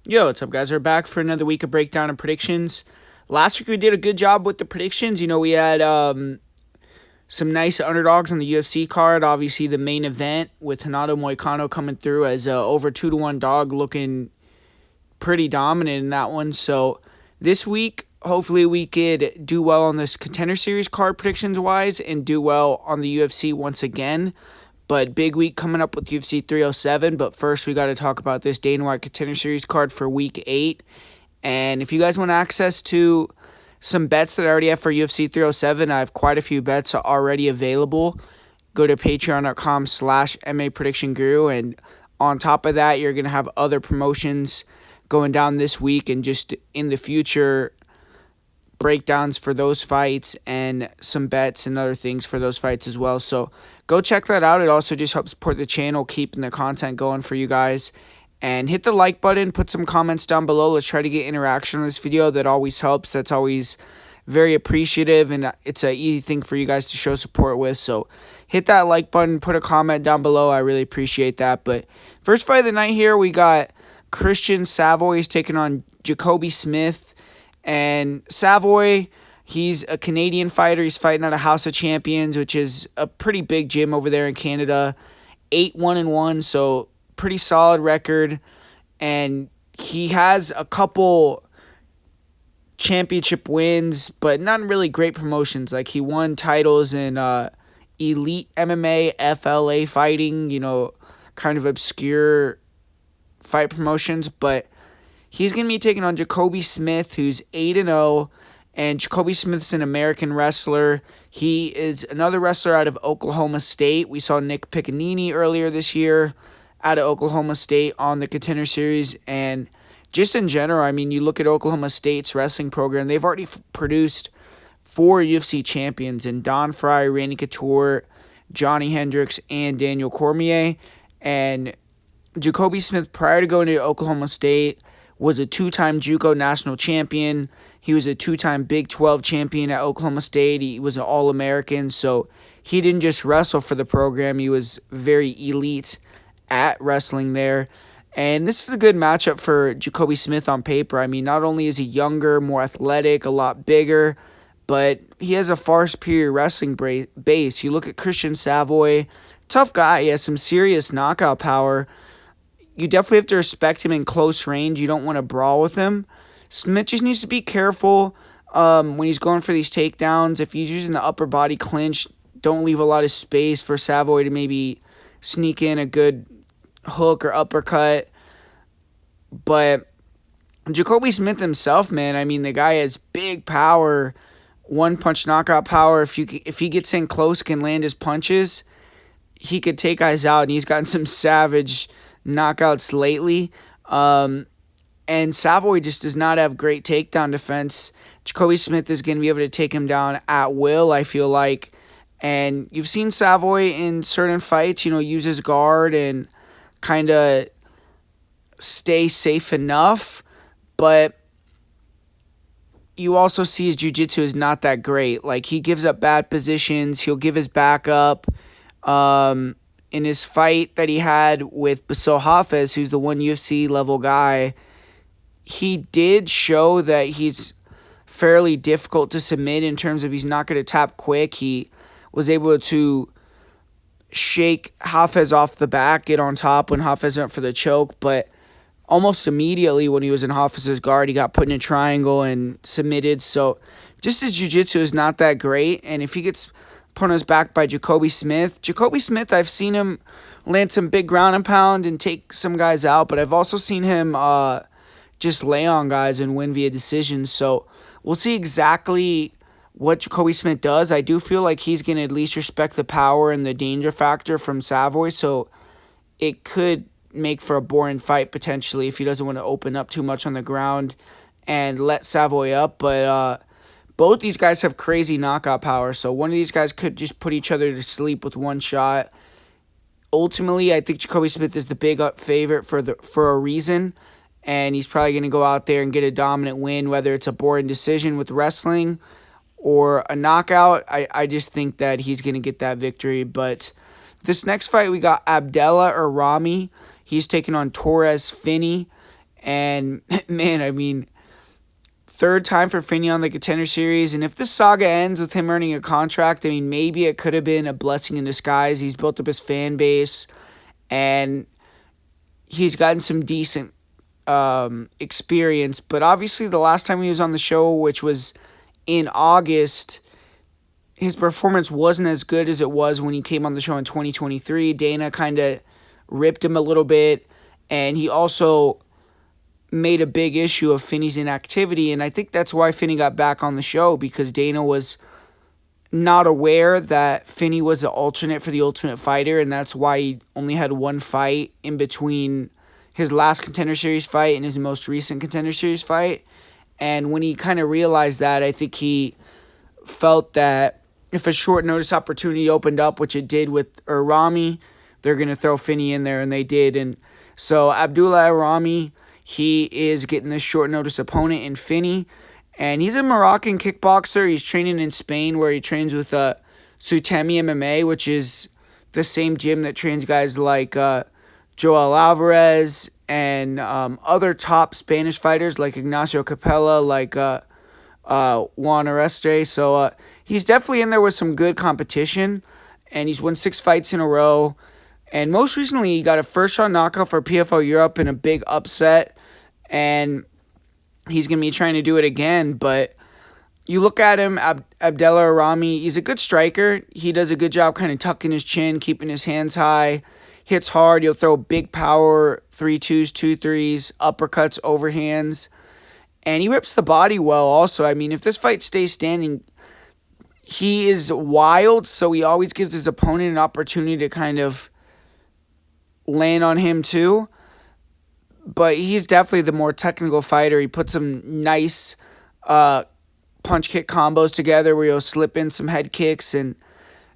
Yo, what's up, guys? We're back for another week of breakdown and predictions. Last week we did a good job with the predictions. We had some nice underdogs on the UFC card. Obviously, the main event with Renato Moicano coming through as a over 2-1 dog, looking pretty dominant in that one. So this week, hopefully, we could do well on this Contender Series card predictions wise and do well on the UFC once again. But big week coming up with UFC 307. But first, we got to talk about this Dana White Contender Series card for Week 8. And if you guys want access to some bets that I already have for UFC 307, I have quite a few bets already available. Go to patreon.com/MA Prediction Guru. And on top of that, you're going to have other promotions going down this week and just in the future breakdowns for those fights and some bets and other things for those fights as well. So go check that out. It also just helps support the channel, keeping the content going for you guys. And hit the like button, put some comments down below. Let's try to get interaction on this video. That always helps. That's always very appreciative, and it's an easy thing for you guys to show support with. So hit that like button, put a comment down below. I really appreciate that. But first fight of the night here, we got Christian Savoie. He's taking on Jacoby Smith. And Savoie, he's a Canadian fighter. He's fighting at a House of Champions, which is a pretty big gym over there in Canada. 8-1-1, so pretty solid record. And he has a couple championship wins, but not really great promotions. Like, he won titles in Elite MMA, FLA fighting, kind of obscure fight promotions, but he's going to be taking on Jacoby Smith, who's 8-0, and Jacoby Smith's an American wrestler. He is another wrestler out of Oklahoma State. We saw Nick Piccinini earlier this year out of Oklahoma State on the Contender Series, and just in general, I mean, you look at Oklahoma State's wrestling program, they've already produced 4 UFC champions in Don Fry, Randy Couture, Johnny Hendricks, and Daniel Cormier. And Jacoby Smith, prior to going to Oklahoma State, was a 2-time JUCO national champion. He was a 2-time Big 12 champion at Oklahoma State. He was an All-American, so he didn't just wrestle for the program. He was very elite at wrestling there. And this is a good matchup for Jacoby Smith on paper. I mean, not only is he younger, more athletic, a lot bigger, but he has a far superior wrestling base. You look at Christian Savoie, tough guy. He has some serious knockout power. You definitely have to respect him in close range. You don't want to brawl with him. Smith just needs to be careful when he's going for these takedowns. If he's using the upper body clinch, don't leave a lot of space for Savoie to maybe sneak in a good hook or uppercut. But Jacoby Smith himself, man, I mean, the guy has big power, one-punch knockout power. If he gets in close, can land his punches, he could take guys out, and he's gotten some savage knockouts lately. And Savoie just does not have great takedown defense. Jacoby Smith is going to be able to take him down at will, I feel like. And you've seen Savoie in certain fights, use his guard and kind of stay safe enough. But you also see his jiu-jitsu is not that great. Like, he gives up bad positions. He'll give his back up. In his fight that he had with Bassil Hafez, who's the one UFC level guy, he did show that he's fairly difficult to submit in terms of he's not going to tap quick. He was able to shake Hafez off the back, get on top when Hafez went for the choke, but almost immediately when he was in Hafez's guard, he got put in a triangle and submitted. So just his jiu-jitsu is not that great, and if he gets put on his back by Jacoby Smith, I've seen him land some big ground and pound and take some guys out, but I've also seen him just lay on guys and win via decision. So we'll see exactly what Jacoby Smith does. I do feel like he's going to at least respect the power and the danger factor from Savoie, so it could make for a boring fight potentially if he doesn't want to open up too much on the ground and let Savoie up. But both these guys have crazy knockout power, so one of these guys could just put each other to sleep with one shot. Ultimately, I think Jacoby Smith is the big favorite for a reason, and he's probably going to go out there and get a dominant win, whether it's a boring decision with wrestling or a knockout. I just think that he's going to get that victory. But this next fight, we got Abdallah or Ramy. He's taking on Torres Finney. And man, I mean, third time for Finney on the Contender Series, and if this saga ends with him earning a contract, I mean, maybe it could have been a blessing in disguise. He's built up his fan base, and he's gotten some decent experience. But obviously, the last time he was on the show, which was in August, his performance wasn't as good as it was when he came on the show in 2023. Dana kind of ripped him a little bit, and he also made a big issue of Finney's inactivity, and I think that's why Finney got back on the show, because Dana was not aware that Finney was the alternate for the Ultimate Fighter, and that's why he only had one fight in between his last Contender Series fight and his most recent Contender Series fight. And when he kind of realized that, I think he felt that if a short notice opportunity opened up, which it did with Ramy, they're going to throw Finney in there, and they did. And so Abdullah Ramy, he is getting this short notice opponent in Finney, and he's a Moroccan kickboxer. He's training in Spain, where he trains with Sutemi MMA, which is the same gym that trains guys like Joel Alvarez and other top Spanish fighters like Ignacio Capella, like Juan Areste. So he's definitely in there with some good competition, and he's won 6 fights in a row. And most recently, he got a first-round knockout for PFL Europe in a big upset, and he's going to be trying to do it again. But you look at him, Abdullah Ramy, he's a good striker. He does a good job kind of tucking his chin, keeping his hands high, hits hard. He'll throw big power, 3-2s, 2-3s, uppercuts, overhands, and he rips the body well also. I mean, if this fight stays standing, he is wild, so he always gives his opponent an opportunity to kind of land on him too, but he's definitely the more technical fighter. He puts some nice punch kick combos together where he'll slip in some head kicks, and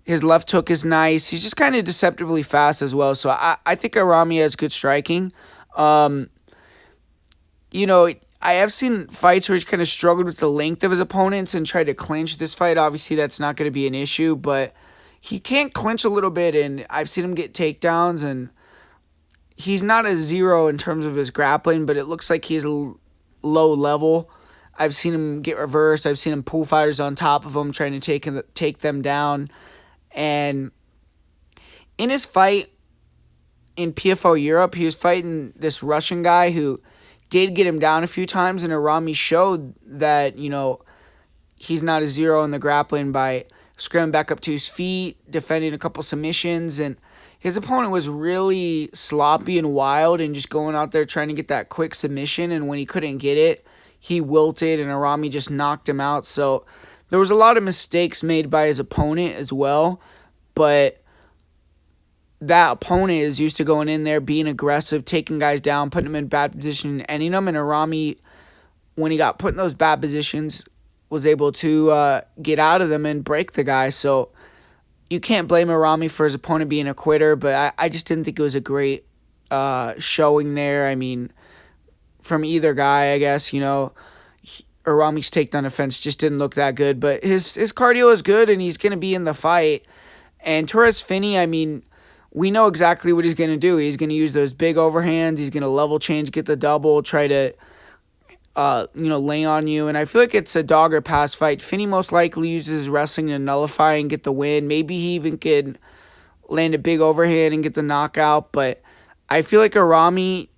his left hook is nice. He's just kind of deceptively fast as well. So I think Ramy has good striking. I have seen fights where he's kind of struggled with the length of his opponents and tried to clinch. This fight, obviously, that's not going to be an issue, but he can't clinch a little bit, and I've seen him get takedowns, and he's not a zero in terms of his grappling, but it looks like he's low level. I've seen him get reversed. I've seen him pull fighters on top of him, trying to take them down. And in his fight in PFL Europe, he was fighting this Russian guy who did get him down a few times, and Ramy showed that, he's not a zero in the grappling by scrambling back up to his feet, defending a couple submissions, and his opponent was really sloppy and wild and just going out there trying to get that quick submission, and when he couldn't get it, he wilted, and Ramy just knocked him out. So there was a lot of mistakes made by his opponent as well, but that opponent is used to going in there, being aggressive, taking guys down, putting them in bad position, and ending them, and Ramy, when he got put in those bad positions, was able to get out of them and break the guy. So you can't blame Ramy for his opponent being a quitter, but I just didn't think it was a great showing there. I mean, from either guy, I guess, Ramy's takedown offense just didn't look that good, but his cardio is good, and he's going to be in the fight. And Torres Finney, I mean, we know exactly what he's going to do. He's going to use those big overhands. He's going to level change, get the double, try to lay on you, and I feel like it's a dog or pass fight. Finney most likely uses wrestling to nullify and get the win. Maybe he even could land a big overhand and get the knockout, but I feel like Ramy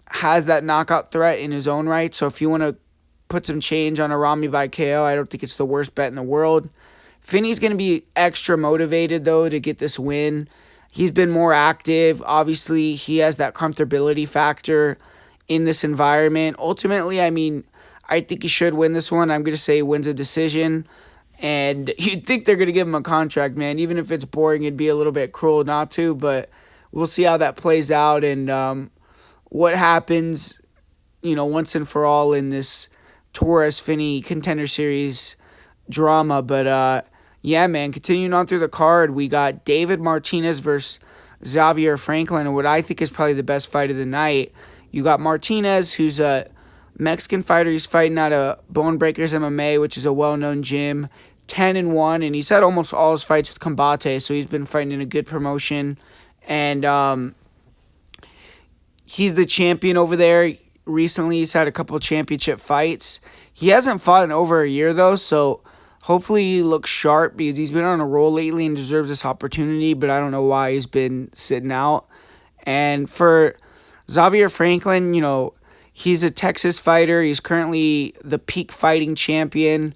has that knockout threat in his own right, so if you want to put some change on Ramy by KO, I don't think it's the worst bet in the world. Finney's going to be extra motivated, though, to get this win. He's been more active. Obviously, he has that comfortability factor in this environment. Ultimately, I mean, I think he should win this one. I'm going to say he wins a decision. And you'd think they're going to give him a contract, man. Even if it's boring, it'd be a little bit cruel not to. But we'll see how that plays out and what happens, once and for all in this Torres Finney Contender Series drama. But, yeah, man, continuing on through the card, we got David Martinez versus Xavier Franklin, and what I think is probably the best fight of the night. You got Martinez, who's a Mexican fighter. He's fighting out of Bone Breakers MMA, which is a well-known gym, 10-1, and he's had almost all his fights with Combate, so he's been fighting in a good promotion. And he's the champion over there. recently he's had a couple championship fights. He hasn't fought in over a year though, so hopefully he looks sharp because he's been on a roll lately and deserves this opportunity, but I don't know why he's been sitting out. And for Xavier Franklin, he's a Texas fighter. He's currently the peak fighting champion,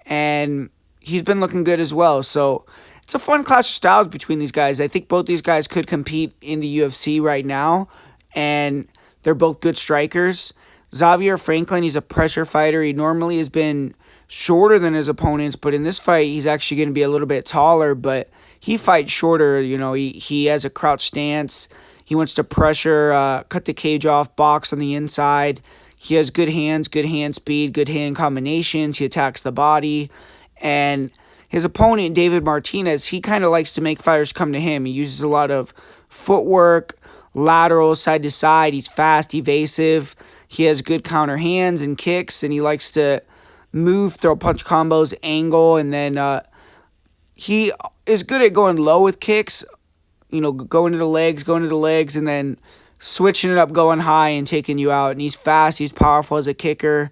and he's been looking good as well. So it's a fun clash of styles between these guys. I think both these guys could compete in the UFC right now, and they're both good strikers. Xavier Franklin, he's a pressure fighter. He normally has been shorter than his opponents, but in this fight, he's actually going to be a little bit taller, but he fights shorter. He has a crouch stance. He wants to pressure, cut the cage off, box on the inside. He has good hands, good hand speed, good hand combinations. He attacks the body. And his opponent, David Martinez, he kind of likes to make fighters come to him. He uses a lot of footwork, lateral, side to side. He's fast, evasive. He has good counter hands and kicks, and he likes to move, throw punch combos, angle, and then he is good at going low with kicks, going to the legs, and then switching it up, going high, and taking you out. And he's fast, he's powerful as a kicker,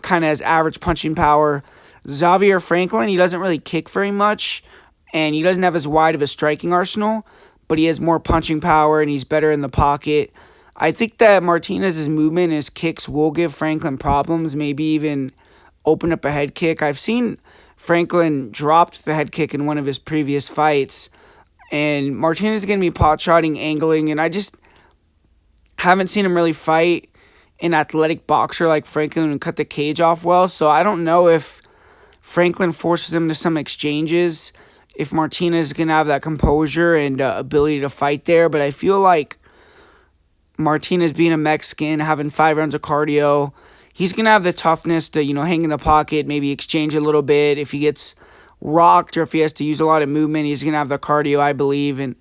kind of has average punching power. Xavier Franklin, he doesn't really kick very much, and he doesn't have as wide of a striking arsenal, but he has more punching power, and he's better in the pocket. I think that Martinez's movement and his kicks will give Franklin problems, maybe even open up a head kick. I've seen Franklin dropped the head kick in one of his previous fights, and Martinez is going to be pot-shotting, angling, and I just haven't seen him really fight an athletic boxer like Franklin and cut the cage off well, so I don't know if Franklin forces him to some exchanges, if Martinez is going to have that composure and ability to fight there, but I feel like Martinez being a Mexican, having 5 rounds of cardio, he's going to have the toughness to, hang in the pocket, maybe exchange a little bit. If he gets rocked or if he has to use a lot of movement, he's going to have the cardio, I believe. And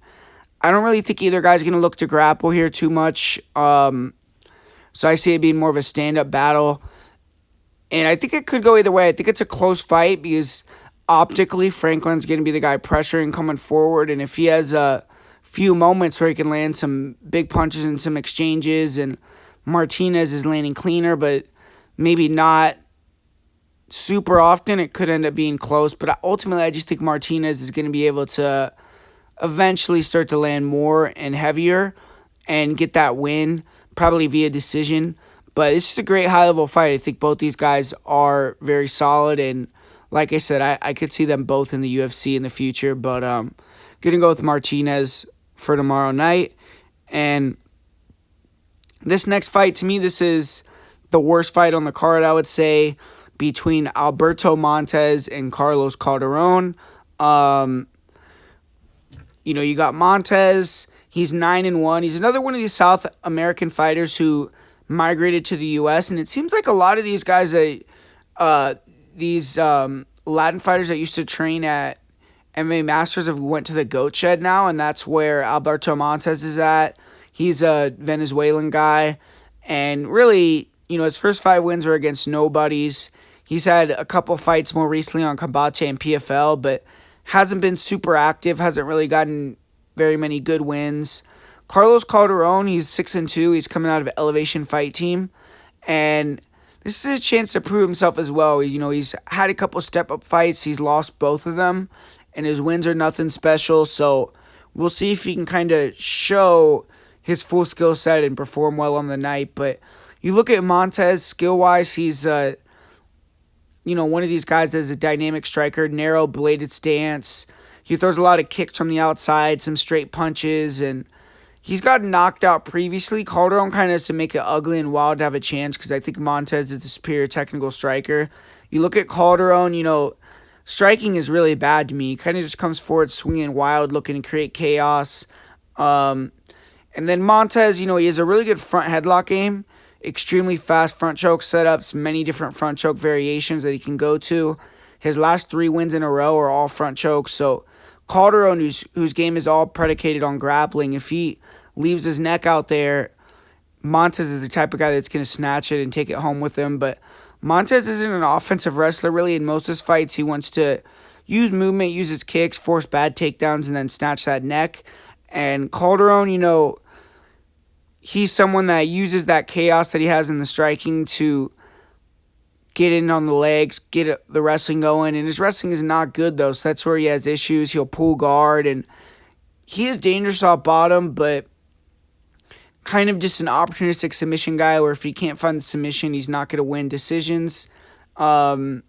I don't really think either guy's going to look to grapple here too much. So I see it being more of a stand-up battle. And I think it could go either way. I think it's a close fight because optically Franklin's going to be the guy pressuring, coming forward. And if he has a few moments where he can land some big punches and some exchanges, and Martinez is landing cleaner, but maybe not super often, it could end up being close. But ultimately, I just think Martinez is going to be able to eventually start to land more and heavier and get that win, probably via decision. But it's just a great high-level fight. I think both these guys are very solid, and like I said, I could see them both in the UFC in the future, but going to go with Martinez for tomorrow night. And this next fight, to me, this is the worst fight on the card, I would say, between Alberto Montes and Carlos Calderon. You got Montes. He's 9-1. He's another one of these South American fighters who migrated to the U.S., and it seems like a lot of these guys, these Latin fighters that used to train at MMA Masters have went to the Goat Shed now, and that's where Alberto Montes is at. He's a Venezuelan guy, and really, his first 5 wins were against nobodies. He's had a couple fights more recently on Combate and PFL, but hasn't been super active, hasn't really gotten very many good wins. Carlos Calderon, he's 6-2. He's coming out of Elevation Fight Team, and this is a chance to prove himself as well. He's had a couple step-up fights. He's lost both of them, and his wins are nothing special, so we'll see if he can kind of show his full skill set and perform well on the night. But you look at Montes, skill-wise, he's one of these guys that is a dynamic striker, narrow bladed stance. He throws a lot of kicks from the outside, some straight punches, and he's gotten knocked out previously. Calderon kind of has to make it ugly and wild to have a chance because I think Montes is the superior technical striker. You look at Calderon, striking is really bad to me. He kind of just comes forward swinging wild, looking to create chaos. And then Montes, he has a really good front headlock game, extremely fast front choke setups, many different front choke variations that he can go to. His last 3 wins in a row are all front chokes. So Calderon, whose game is all predicated on grappling, if he leaves his neck out there, Montes is the type of guy that's going to snatch it and take it home with him. But Montes isn't an offensive wrestler, really. In most of his fights, he wants to use movement, use his kicks, force bad takedowns, and then snatch that neck. And Calderon, he's someone that uses that chaos that he has in the striking to get in on the legs, get the wrestling going. And his wrestling is not good, though, so that's where he has issues. He'll pull guard, and he is dangerous off bottom, but kind of just an opportunistic submission guy where if he can't find the submission, he's not going to win decisions. But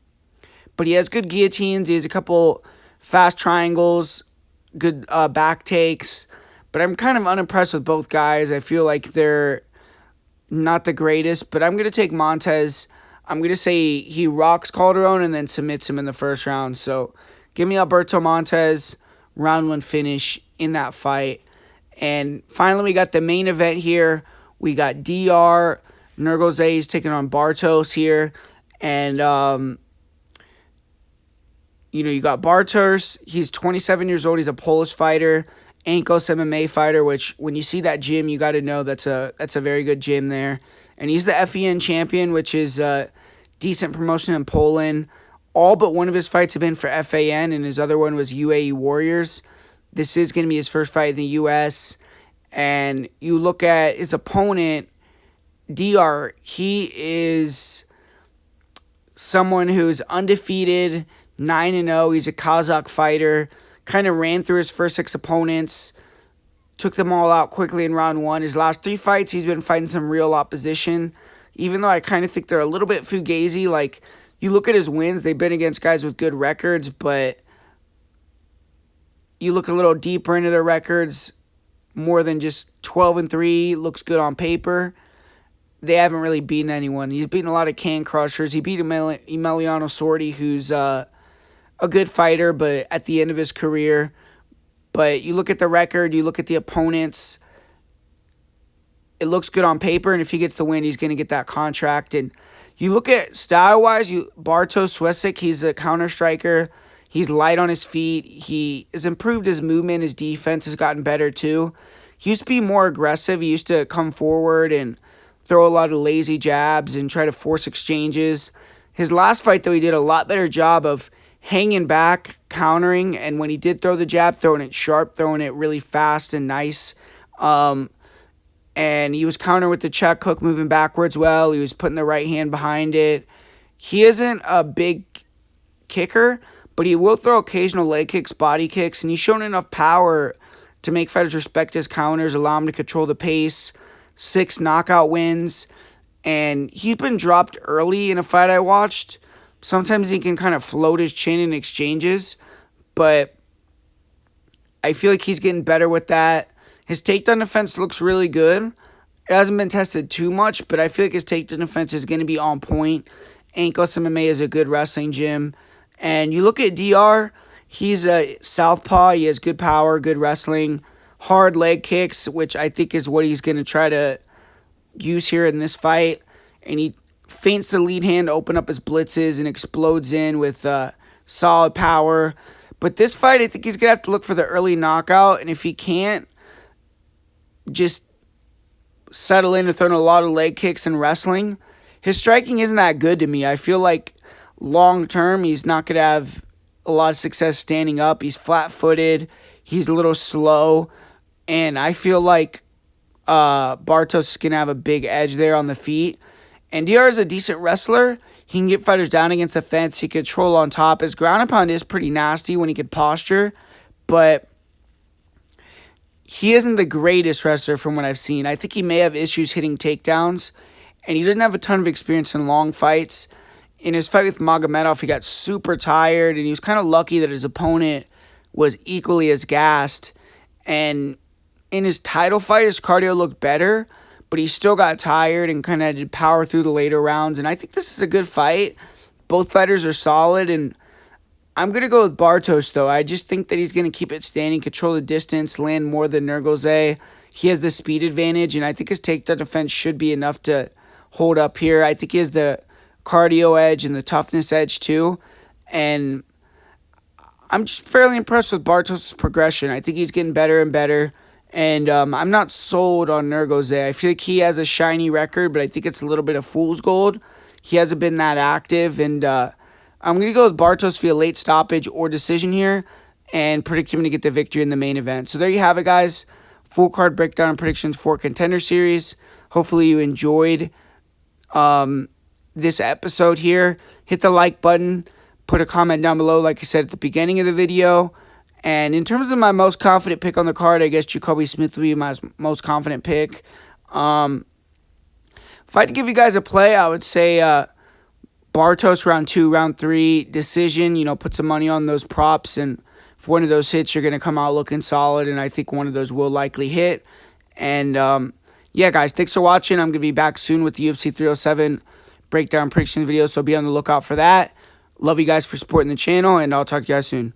he has good guillotines. He has a couple fast triangles, good back takes. But I'm kind of unimpressed with both guys. I feel like they're not the greatest, but I'm going to take Montes. I'm going to say he rocks Calderon and then submits him in the first round. So give me Alberto Montes, round 1 finish in that fight. And finally, we got the main event here. We got DR. Nergozay's taking on Bartos here. And, you got Bartos. He's 27 years old. He's a Polish fighter. Ankos MMA fighter, which when you see that gym, you got to know that's a very good gym there. And he's the FEN champion, which is a decent promotion in Poland. All but one of his fights have been for FAN, and his other one was UAE Warriors. This is going to be his first fight in the U.S. And you look at his opponent, DR, he is someone who's undefeated, 9-0. He's a Kazakh fighter. Kind of ran through his first 6 opponents, took them all out quickly in round 1. His last 3 fights, he's been fighting some real opposition, even though I kind of think they're a little bit fugazi. Like, you look at his wins, they've been against guys with good records, but you look a little deeper into their records, more than just 12-3, looks good on paper. They haven't really beaten anyone. He's beaten a lot of can crushers. He beat Emiliano Sordi, who's a good fighter, but at the end of his career. But you look at the record, you look at the opponents, it looks good on paper, and if he gets the win, he's going to get that contract. And you look at style-wise, Bartosz Swesik, he's a counter-striker. He's light on his feet. He has improved his movement. His defense has gotten better, too. He used to be more aggressive. He used to come forward and throw a lot of lazy jabs and try to force exchanges. His last fight, though, he did a lot better job of hanging back, countering, and when he did throw the jab, throwing it sharp, throwing it really fast and nice. And he was countering with the check hook, moving backwards well. He was putting the right hand behind it. He isn't a big kicker, but he will throw occasional leg kicks, body kicks, and he's shown enough power to make fighters respect his counters, allow him to control the pace. 6 knockout wins, and he's been dropped early in a fight I watched. Sometimes he can kind of float his chin in exchanges, but I feel like he's getting better with that. His takedown defense looks really good. It hasn't been tested too much, but I feel like his takedown defense is going to be on point. Ankos MMA is a good wrestling gym. And you look at DR, he's a southpaw. He has good power, good wrestling, hard leg kicks, which I think is what he's going to try to use here in this fight. And he feints the lead hand to open up his blitzes and explodes in with solid power. But this fight, I think he's going to have to look for the early knockout. And if he can't, just settle in and throwing a lot of leg kicks and wrestling. His striking isn't that good to me. I feel like long term, he's not going to have a lot of success standing up. He's flat-footed. He's a little slow. And I feel like Bartos is going to have a big edge there on the feet. And DR is a decent wrestler. He can get fighters down against the fence. He can control on top. His ground and pound is pretty nasty when he can posture. But he isn't the greatest wrestler from what I've seen. I think he may have issues hitting takedowns. And he doesn't have a ton of experience in long fights. In his fight with Magomedov, he got super tired. And he was kind of lucky that his opponent was equally as gassed. And in his title fight, his cardio looked better, but he still got tired and kind of had to power through the later rounds. And I think this is a good fight. Both fighters are solid, and I'm going to go with Bartos, though. I just think that he's going to keep it standing, control the distance, land more than Nergozay. He has the speed advantage, and I think his takedown defense should be enough to hold up here. I think he has the cardio edge and the toughness edge, too. And I'm just fairly impressed with Bartos' progression. I think he's getting better and better. And I'm not sold on Nergozay. I feel like he has a shiny record, but I think it's a little bit of fool's gold. He hasn't been that active, and I'm going to go with Bartos via late stoppage or decision here and predict him to get the victory in the main event. So there you have it, guys. full card breakdown and predictions for Contender Series. Hopefully you enjoyed this episode here. Hit the like button. Put a comment down below like I said at the beginning of the video. And in terms of my most confident pick on the card, I guess Jacoby Smith would be my most confident pick. If I had to give you guys a play, I would say Bartos round 2, round 3, decision. Put some money on those props, and if one of those hits, you're going to come out looking solid, and I think one of those will likely hit. And yeah, guys, thanks for watching. I'm going to be back soon with the UFC 307 breakdown prediction video, so be on the lookout for that. Love you guys for supporting the channel, and I'll talk to you guys soon.